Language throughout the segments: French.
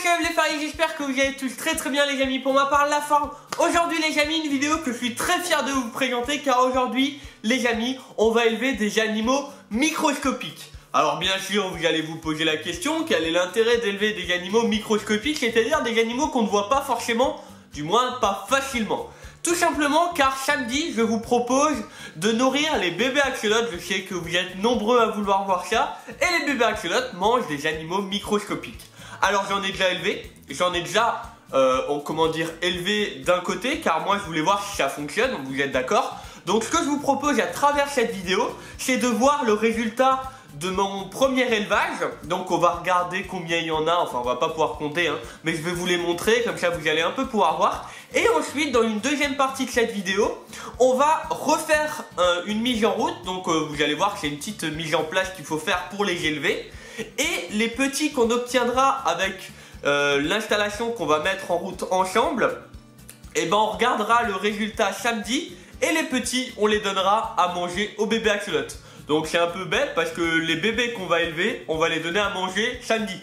Salut les faris, j'espère que vous allez tous très bien les amis. Pour ma part la forme, aujourd'hui les amis, une vidéo que je suis très fier de vous présenter. Car aujourd'hui les amis, on va élever des animaux microscopiques. Alors bien sûr vous allez vous poser la question, quel est l'intérêt d'élever des animaux microscopiques? C'est-à-dire des animaux qu'on ne voit pas forcément, du moins pas facilement. Tout simplement car samedi je vous propose de nourrir les bébés axolotes. Je sais que vous êtes nombreux à vouloir voir ça. Et les bébés axolotes mangent des animaux microscopiques. Alors j'en ai déjà élevé, élevé d'un côté, car moi je voulais voir si ça fonctionne, vous êtes d'accord? Donc ce que je vous propose à travers cette vidéo, c'est de voir le résultat de mon premier élevage. Donc on va regarder combien il y en a, enfin on va pas pouvoir compter, mais je vais vous les montrer, comme ça vous allez un peu pouvoir voir. Et ensuite dans une deuxième partie de cette vidéo, on va refaire une mise en route. Donc vous allez voir que c'est une petite mise en place qu'il faut faire pour les élever. Et les petits qu'on obtiendra avec l'installation qu'on va mettre en route ensemble, et ben on regardera le résultat samedi. Et les petits on les donnera à manger aux bébés axolotes. Donc c'est un peu bête parce que les bébés qu'on va élever, on va les donner à manger samedi.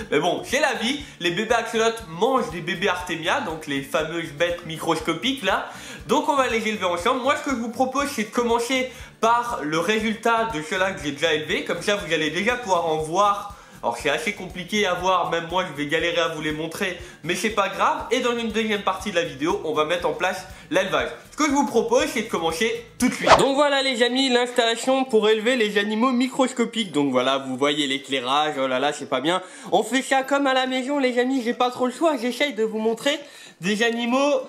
Mais bon, c'est la vie. Les bébés axolotes mangent des bébés artémia, donc les fameuses bêtes microscopiques là. Donc on va les élever ensemble. Moi ce que je vous propose, c'est de commencer par le résultat de ceux-là que j'ai déjà élevés. Comme ça vous allez déjà pouvoir en voir. Alors c'est assez compliqué à voir, même moi je vais galérer à vous les montrer, mais c'est pas grave. Et dans une deuxième partie de la vidéo, on va mettre en place l'élevage. Ce que je vous propose, c'est de commencer tout de suite. Donc voilà les amis, l'installation pour élever les animaux microscopiques. Donc voilà, vous voyez l'éclairage, oh là là, c'est pas bien. On fait ça comme à la maison les amis, j'ai pas trop le choix, j'essaye de vous montrer des animaux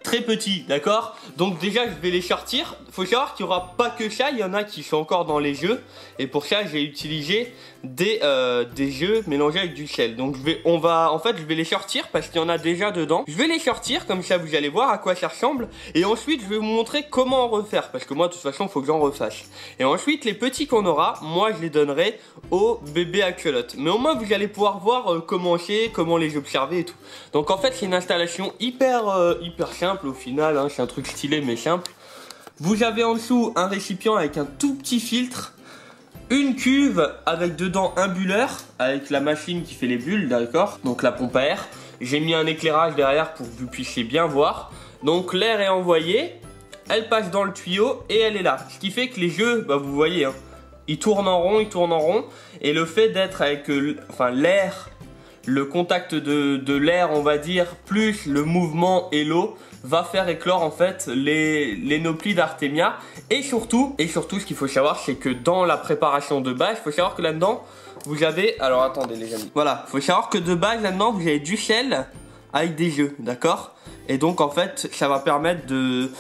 très petits, d'accord? Donc déjà je vais les sortir. Faut savoir qu'il n'y aura pas que ça, il y en a qui sont encore dans les jeux. Et pour ça j'ai utilisé des jeux mélangés avec du sel. Donc je vais les sortir parce qu'il y en a déjà dedans. Je vais les sortir, comme ça vous allez voir à quoi ça ressemble. Et ensuite je vais vous montrer comment en refaire, parce que moi de toute façon il faut que j'en refasse. Et ensuite les petits qu'on aura, moi je les donnerai aux bébés axolotes. Mais au moins vous allez pouvoir voir comment c'est, comment les observer et tout. Donc en fait c'est une installation hyper simple au final, c'est un truc stylé mais simple. Vous avez en dessous un récipient avec un tout petit filtre, une cuve avec dedans un bulleur avec la machine qui fait les bulles, d'accord? Donc la pompe à air. J'ai mis un éclairage derrière pour que vous puissiez bien voir. Donc l'air est envoyé, elle passe dans le tuyau et elle est là. Ce qui fait que les jeux, vous voyez, ils tournent en rond, et le fait d'être avec l'air, le contact de l'air on va dire, plus le mouvement et l'eau, va faire éclore en fait les nauplides artémia. Et surtout ce qu'il faut savoir, c'est que dans la préparation de base, il faut savoir que là-dedans vous avez, alors attendez les amis, voilà, il faut savoir que de base là-dedans vous avez du sel avec des œufs, d'accord? Et donc en fait ça va permettre de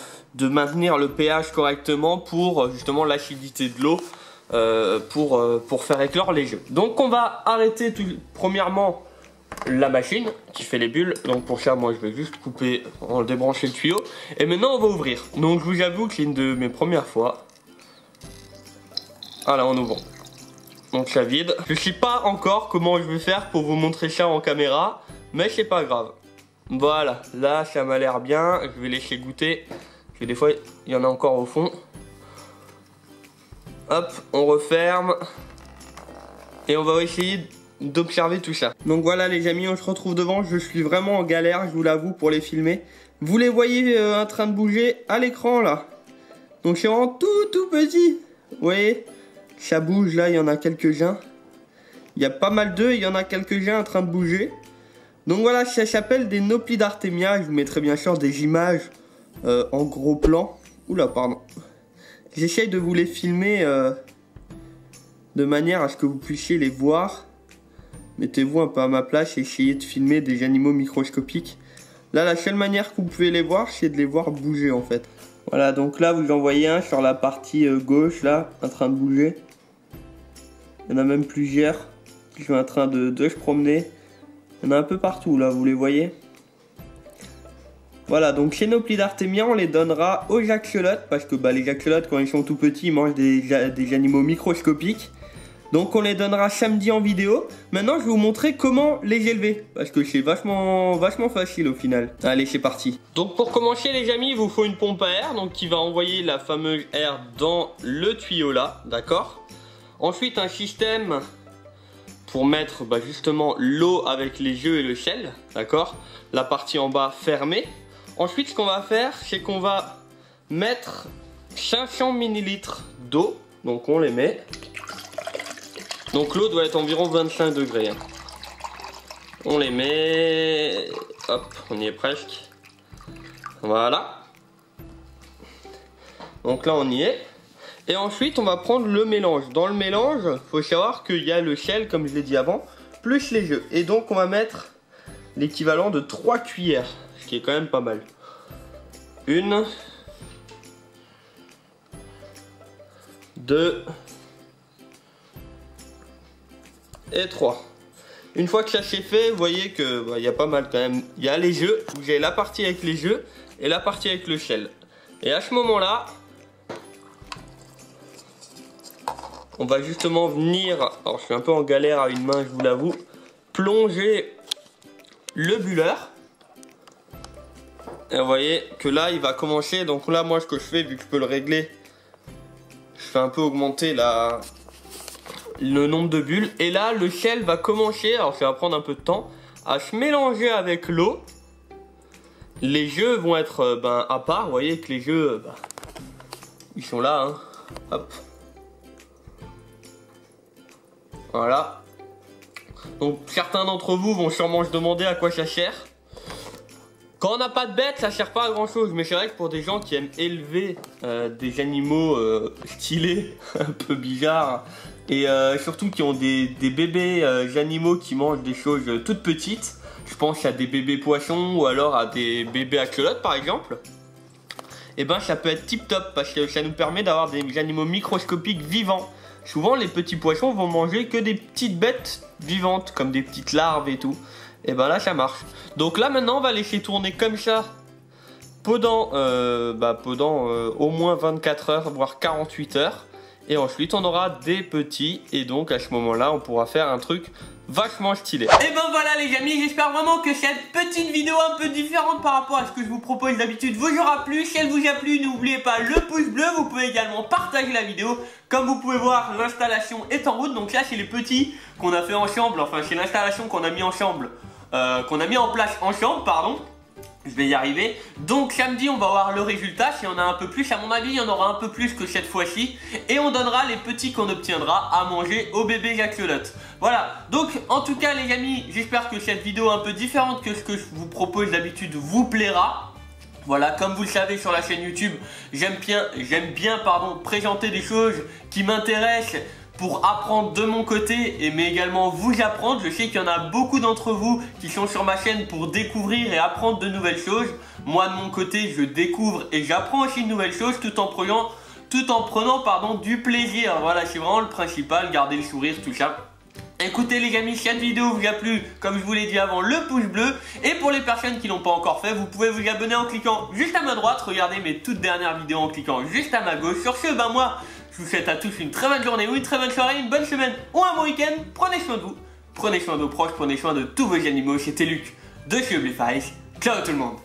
maintenir le pH correctement pour justement l'acidité de l'eau, pour faire éclore les œufs. Donc on va arrêter premièrement la machine qui fait les bulles. Donc pour ça moi je vais juste couper, débrancher le tuyau. Et maintenant on va ouvrir. Donc je vous avoue que c'est une de mes premières fois. Voilà, on ouvre. Donc ça vide. Je sais pas encore comment je vais faire pour vous montrer ça en caméra, mais c'est pas grave. Voilà, là ça m'a l'air bien. Je vais laisser goûter, parce que des fois il y en a encore au fond. Hop, on referme. Et on va essayer d'observer tout ça. Donc voilà les amis, on se retrouve devant. Je suis vraiment en galère, je vous l'avoue, pour les filmer. Vous les voyez en train de bouger à l'écran là. Donc c'est vraiment tout petit. Vous voyez, ça bouge là, il y en a quelques-uns. Il y a pas mal d'œufs, il y en a quelques-uns en train de bouger. Donc voilà, ça s'appelle des nauplides artémia. Je vous mettrai bien sûr des images en gros plan. Oula, pardon. J'essaye de vous les filmer de manière à ce que vous puissiez les voir. Mettez-vous un peu à ma place et essayez de filmer des animaux microscopiques. Là, la seule manière que vous pouvez les voir, c'est de les voir bouger en fait. Voilà, donc là, vous en voyez un sur la partie gauche, là, en train de bouger. Il y en a même plusieurs qui sont en train de se promener. Il y en a un peu partout, là, vous les voyez. Voilà, donc ces nauplides artémia, on les donnera aux axolotes, parce que les axolotes, quand ils sont tout petits, ils mangent des animaux microscopiques. Donc on les donnera samedi en vidéo. Maintenant je vais vous montrer comment les élever, parce que c'est vachement facile au final. Allez, c'est parti. Donc pour commencer les amis, il vous faut une pompe à air, donc qui va envoyer la fameuse air dans le tuyau là, d'accord? Ensuite un système pour mettre justement l'eau avec les œufs et le sel, d'accord? La partie en bas fermée. Ensuite, ce qu'on va faire, c'est qu'on va mettre 500 ml d'eau. Donc on les met. Donc l'eau doit être environ 25 degrés. On les met. Hop, on y est presque. Voilà. Donc là on y est. Et ensuite on va prendre le mélange. Dans le mélange, il faut savoir qu'il y a le sel, comme je l'ai dit avant, plus les œufs. Et donc on va mettre l'équivalent de 3 cuillères, ce qui est quand même pas mal. 1, 2 et 3. Une fois que ça c'est fait, vous voyez que y a pas mal quand même. Il y a les œufs, vous avez la partie avec les œufs et la partie avec le sel. Et à ce moment-là, on va justement venir, alors je suis un peu en galère à une main, je vous l'avoue, plonger le bulleur. Et vous voyez que là il va commencer, donc là moi ce que je fais, vu que je peux le régler, je fais un peu augmenter le nombre de bulles. Et là le sel va commencer, alors ça va prendre un peu de temps, à se mélanger avec l'eau. Les œufs vont être à part, vous voyez que les œufs, ils sont là, hein. Hop. Voilà. Donc certains d'entre vous vont sûrement se demander à quoi ça sert. Quand on n'a pas de bête, ça sert pas à grand chose. Mais c'est vrai que pour des gens qui aiment élever des animaux stylés, un peu bizarres, et surtout qui ont des bébés animaux qui mangent des choses toutes petites, je pense à des bébés poissons ou alors à des bébés axolotes par exemple, et ça peut être tip top parce que ça nous permet d'avoir des animaux microscopiques vivants. Souvent les petits poissons vont manger que des petites bêtes vivantes comme des petites larves et tout. Et là ça marche. Donc là maintenant on va laisser tourner comme ça pendant au moins 24 heures voire 48 heures. Et ensuite on aura des petits et donc à ce moment là on pourra faire un truc vachement stylé. Et voilà les amis, j'espère vraiment que cette petite vidéo un peu différente par rapport à ce que je vous propose d'habitude vous aura plu. Si elle vous a plu, n'oubliez pas le pouce bleu, vous pouvez également partager la vidéo. Comme vous pouvez voir, l'installation est en route, donc là c'est les petits qu'on a fait ensemble, enfin c'est l'installation qu'on a mis ensemble, qu'on a mis en place ensemble, pardon. Je vais y arriver. Donc samedi on va voir le résultat. Si on a un peu plus, à mon avis il y en aura un peu plus que cette fois-ci. Et on donnera les petits qu'on obtiendra à manger au bébé axolote. Voilà, donc en tout cas les amis, j'espère que cette vidéo un peu différente que ce que je vous propose d'habitude vous plaira. Voilà, comme vous le savez sur la chaîne YouTube, j'aime bien présenter des choses qui m'intéressent pour apprendre de mon côté, mais également vous apprendre. Je sais qu'il y en a beaucoup d'entre vous qui sont sur ma chaîne pour découvrir et apprendre de nouvelles choses. Moi de mon côté, je découvre et j'apprends aussi de nouvelles choses tout en prenant du plaisir. Voilà, c'est vraiment le principal, garder le sourire, tout ça. Écoutez les amis, si cette vidéo vous a plu, comme je vous l'ai dit avant, le pouce bleu. Et pour les personnes qui n'ont pas encore fait, vous pouvez vous abonner en cliquant juste à ma droite. Regardez mes toutes dernières vidéos en cliquant juste à ma gauche. Sur ce, moi, je vous souhaite à tous une très bonne journée ou une très bonne soirée, une bonne semaine ou un bon week-end. Prenez soin de vous, prenez soin de vos proches, prenez soin de tous vos animaux. C'était Luc de chez Ublifice. Ciao tout le monde.